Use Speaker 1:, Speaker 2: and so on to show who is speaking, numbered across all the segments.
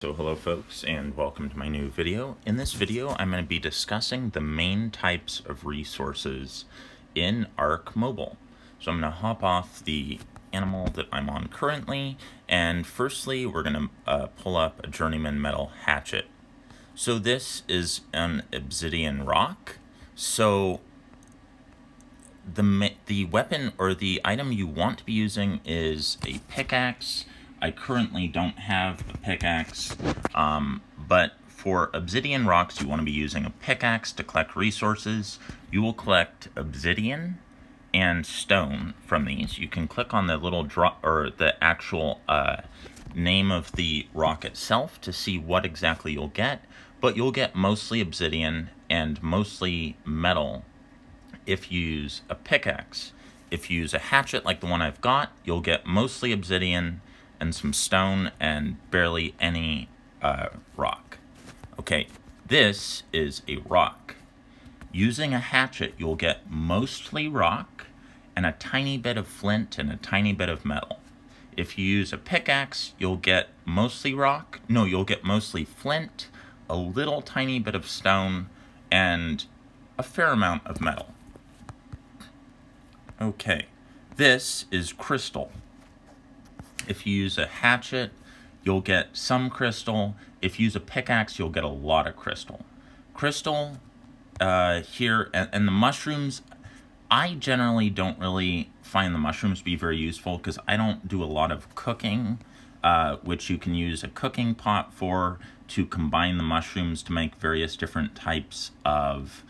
Speaker 1: So hello folks, and welcome to my new video. In this video I'm going to be discussing the main types of resources in ARK Mobile. So I'm going to hop off the animal that I'm on currently, and firstly we're going to pull up a Journeyman metal hatchet. So this is an Obsidian Rock. So the weapon or the item you want to be using is a pickaxe. I currently don't have a pickaxe, but for Obsidian Rocks, you want to be using a pickaxe to collect resources. You will collect obsidian and stone from these. You can click on the little drop or the actual name of the rock itself to see what exactly you'll get, but you'll get mostly obsidian and mostly metal if you use a pickaxe. If you use a hatchet like the one I've got, you'll get mostly obsidian and some stone and barely any rock. Okay, this is a rock. Using a hatchet, you'll get mostly rock and a tiny bit of flint and a tiny bit of metal. If you use a pickaxe, you'll get mostly rock. No, you'll get mostly flint, a little tiny bit of stone, and a fair amount of metal. Okay, this is crystal. If you use a hatchet, you'll get some crystal. If you use a pickaxe, you'll get a lot of crystal. Crystal here, and the mushrooms, I generally don't really find the mushrooms to be very useful because I don't do a lot of cooking, which you can use a cooking pot for to combine the mushrooms to make various different types of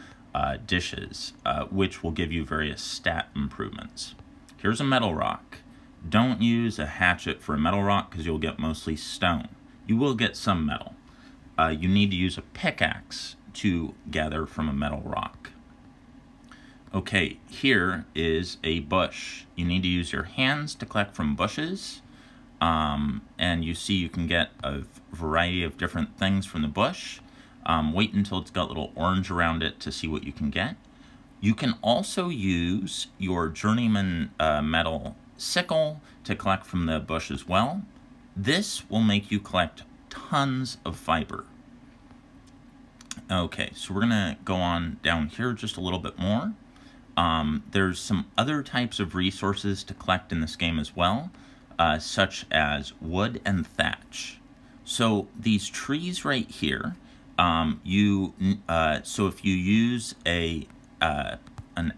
Speaker 1: dishes, which will give you various stat improvements. Here's a metal rock. Don't use a hatchet for a metal rock because you'll get mostly stone. You will get some metal. You need to use a pickaxe to gather from a metal rock. Okay, here is a bush. You need to use your hands to collect from bushes. And you see you can get a variety of different things from the bush. Wait until it's got a little orange around it to see what you can get. You can also use your Journeyman metal sickle to collect from the bush as well. This will make you collect tons of fiber. Okay, so we're gonna go on down here just a little bit more. There's some other types of resources to collect in this game as well, such as wood and thatch. So these trees right here, so if you use an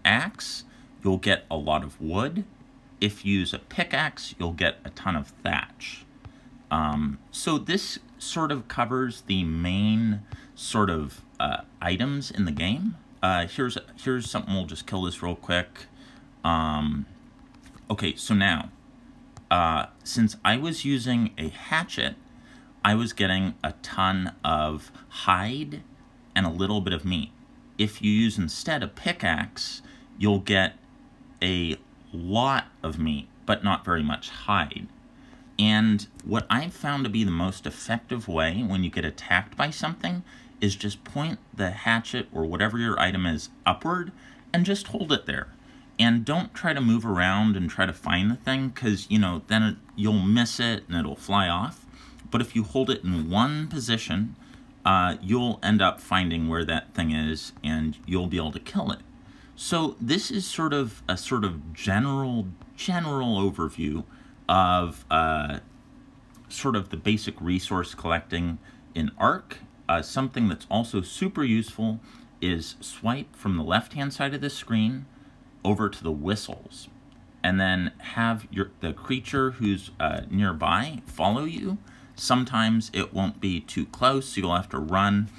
Speaker 1: axe, you'll get a lot of wood. If you use a pickaxe, you'll get a ton of thatch. So this sort of covers the main sort of items in the game. Here's something, we'll just kill this real quick. Okay, so now, since I was using a hatchet, I was getting a ton of hide and a little bit of meat. If you use instead a pickaxe, you'll get a lot of meat, but not very much hide. And what I've found to be the most effective way when you get attacked by something is just point the hatchet or whatever your item is upward and just hold it there. And don't try to move around and try to find the thing, because, you know, then you'll miss it and it'll fly off. But if you hold it in one position, you'll end up finding where that thing is and you'll be able to kill it. So this is sort of a general overview of sort of the basic resource collecting in ARK. Something that's also super useful is swipe from the left-hand side of the screen over to the whistles, and then have the creature who's nearby follow you. Sometimes it won't be too close, so you'll have to run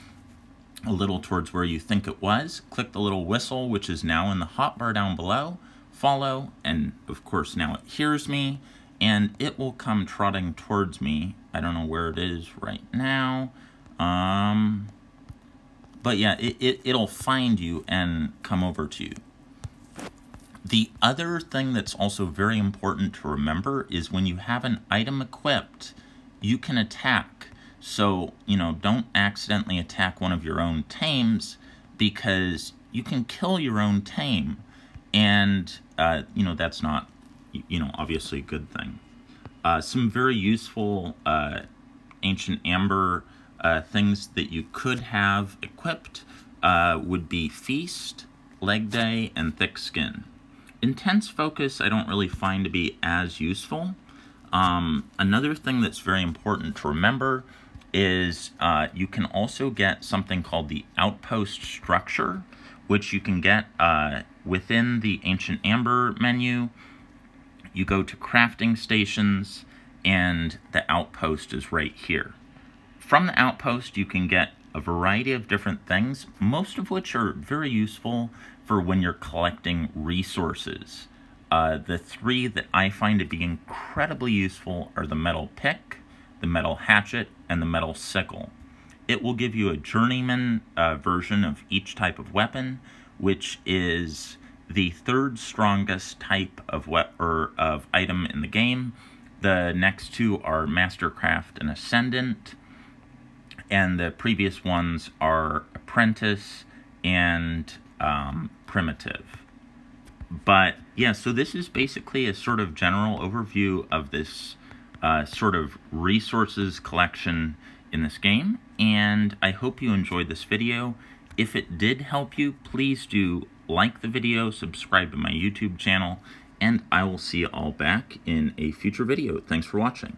Speaker 1: a little towards where you think it was. Click the little whistle, which is now in the hotbar down below, follow, and of course now it hears me, and it will come trotting towards me. I don't know where it is right now, but yeah, it'll find you and come over to you. The other thing that's also very important to remember is when you have an item equipped, you can attack. So, you know, don't accidentally attack one of your own tames, because you can kill your own tame, and, you know, that's not, you know, obviously a good thing. Some very useful Ancient Amber things that you could have equipped would be Feast, Leg Day, and Thick Skin. Intense Focus I don't really find to be as useful. Another thing that's very important to remember is you can also get something called the Outpost Structure, which you can get within the Ancient Amber menu. You go to Crafting Stations, and the Outpost is right here. From the Outpost, you can get a variety of different things, most of which are very useful for when you're collecting resources. The three that I find to be incredibly useful are the metal pick, the metal hatchet, and the metal sickle. It will give you a Journeyman version of each type of weapon, which is the third strongest type of item in the game. The next two are Mastercraft and Ascendant, and the previous ones are Apprentice and Primitive. But yeah, so this is basically a sort of general overview of this sort of resources collection in this game, and I hope you enjoyed this video. If it did help you, please do like the video, subscribe to my YouTube channel, and I will see you all back in a future video. Thanks for watching.